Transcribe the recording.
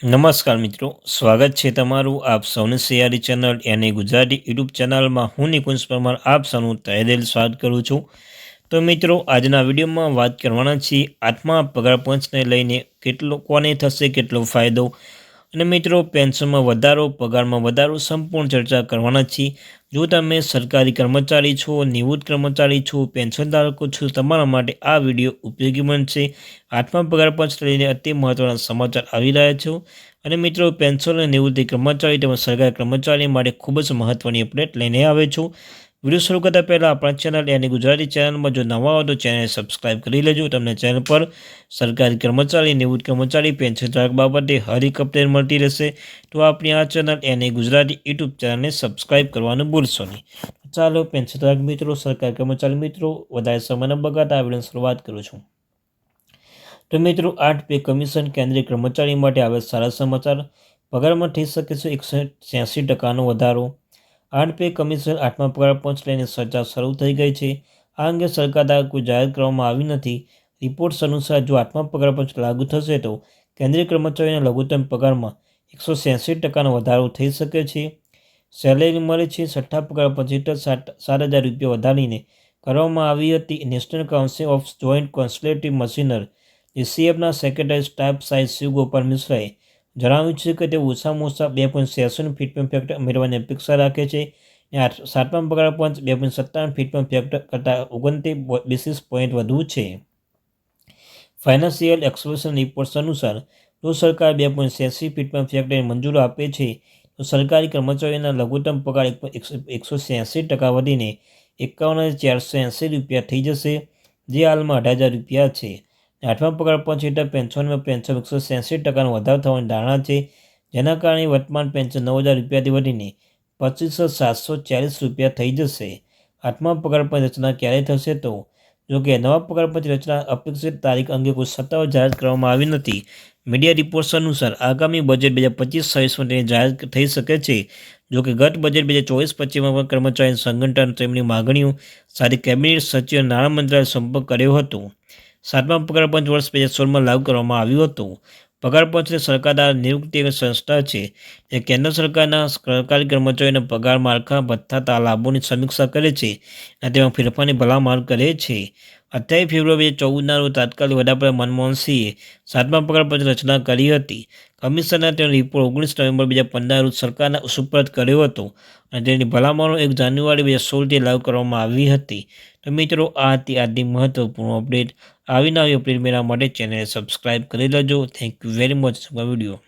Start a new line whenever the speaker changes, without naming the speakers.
નમસ્કાર મિત્રો, સ્વાગત છે તમારું આપ સૌની સિયારી ચેનલ યાની ગુજરાતી યુટ્યુબ ચેનલમાં. હું નિકુંજ પરમાર આપ સૌનું તહેદિલ સ્વાગત કરું છું. તો મિત્રો, આજના વિડીયોમાં વાત કરવાના છીએ આઠમા પગાર પંચને લઈને કોને થશે કેટલો ફાયદો, અને મિત્રો પેન્શનમાં વધારો, પગારમાં વધારો, સંપૂર્ણ ચર્ચા કરવાના છીએ. જો તમે સરકારી કર્મચારી છો, નિવૃત્ત કર્મચારી છો, પેન્શન ધારકો છો, તમારા માટે આ વિડીયો ઉપયોગી બનશે. આઠમા પગાર પંચ લઈને અતિ મહત્ત્વના સમાચાર આવી રહ્યા છે. અને મિત્રો, પેન્શન અને નિવૃત્તિ કર્મચારી તેમજ સરકારી કર્મચારી માટે ખૂબ જ મહત્ત્વની અપડેટ લઈને આવે છું. વિડીયો શરૂ કરતાં પહેલાં આપણા ચેનલ યાની ગુજરાતી ચેનલમાં જો નવા હો તો ચેનલ સબસ્ક્રાઈબ કરી લેજો. તમને ચેનલ પર સરકારી કર્મચારી, નિવૃત્ત કર્મચારી, પેન્શન ધારક બાબતે હર એક અપડેટ મળતી રહેશે. તો આપણી આ ચેનલ યાની ગુજરાતી યુટ્યુબ ચેનલને સબસ્ક્રાઈબ કરવાનું ભૂલશો નહીં. ચાલો પેન્શન ધારક મિત્રો, સરકારી કર્મચારી મિત્રો, વધારે સમય ન બગાડતા આ વિડીયોની શરૂઆત કરું છું. તો મિત્રો, 8 પે કમિશન કેન્દ્રીય કર્મચારી માટે આવે સારા સમાચાર. પગારમાં થઈ શકે છે 186% વધારો. 8 પે કમિશન આઠમા પગાર પંચ લઈને ચર્ચા શરૂ થઈ ગઈ છે. આ અંગે સરકાર દ્વારા કોઈ જાહેરાત કરવામાં આવી નથી. રિપોર્ટ્સ અનુસાર જો આઠમા પગાર પંચ લાગુ થશે તો કેન્દ્રીય કર્મચારીના લઘુત્તમ પગારમાં 186% વધારો થઈ શકે છે. સેલેરી મળી છે. છઠ્ઠા પગાર પંચ હેઠળ 7,000 રૂપિયા વધારીને કરવામાં આવી હતી. National council of joint consultative machinery એસીએફના સેક્રેટરી સ્ટાફ સાહેબ શિવગોપાલ મિશ્રાએ જણાવ્યું છે કે તેઓ ઓછામાં ઓછા 2.86 ફીટમેન્ટ ફેક્ટર મેળવવાની અપેક્ષા રાખે છે. સાતમા પગાર પંચ 2.57 ફીટમેન્ટ ફેક્ટર કરતાં 29 બેસિસ પોઈન્ટ વધુ છે. ફાઇનાન્શિયલ એક્સપ્રેશન રિપોર્ટ્સ અનુસાર જો સરકાર 2.86 ફીટમેન્ટ ફેક્ટરને મંજૂરી આપે છે તો સરકારી કર્મચારીઓના લઘુત્તમ પગાર 186% વધીને 51,480 રૂપિયા થઈ જશે, જે હાલમાં 18,000 રૂપિયા છે. આઠમા પગાર પંચ હેઠળ પેન્શનમાં 186% વધારો થવાની ધારણા છે, જેના કારણે વર્તમાન પેન્શન 9,000 રૂપિયાથી વધીને 25,740 રૂપિયા થઈ જશે. આઠમા પગાર પંચ રચના ક્યારે થશે? તો જો કે નવા પગાર પંચ રચના અપેક્ષિત તારીખ અંગે કોઈ સત્તાવાર જાહેરાત કરવામાં આવી નથી. મીડિયા રિપોર્ટ્સ અનુસાર આગામી બજેટ 2025-26 માટે જાહેર થઈ શકે છે. જો કે ગત બજેટ 2024-25માં પણ કર્મચારી સંગઠન તેમની માગણીઓ સાથે કેબિનેટ સચિવ અને નાણાં મંત્રાલયે સંપર્ક કર્યો હતો. સાતમા પગાર પંચ વર્ષ 2016માં લાગુ કરવામાં આવ્યું હતું. પગાર પંચને સરકાર દ્વારા નિયુક્તિ સંસ્થા છે, જે કેન્દ્ર સરકારના સરકારી કર્મચારીઓના પગાર માળખા, ભથ્થા, લાભોની સમીક્ષા કરે છે અને તેમાં ફેરફારની ભલામણ કરે છે. 28 ફેબ્રુઆરી 2014ના રોજ તાત્કાલિક વડાપ્રધાન મનમોહન સિંહે સાતમા પગાર પંચની રચના કરી હતી. કમિશનના તેનો રિપોર્ટ 19 નવેમ્બર 2015 રોજ સરકારના સુપરત કર્યો હતો અને તેની ભલામણો 1 જાન્યુઆરી 2016થી લાગુ કરવામાં આવી હતી. તો મિત્રો, આ હતી આજની મહત્વપૂર્ણ અપડેટ. આવી નવી અપડેટ મેળવવા માટે ચેનલને સબસ્ક્રાઈબ કરી લેજો. Thank you very much for video.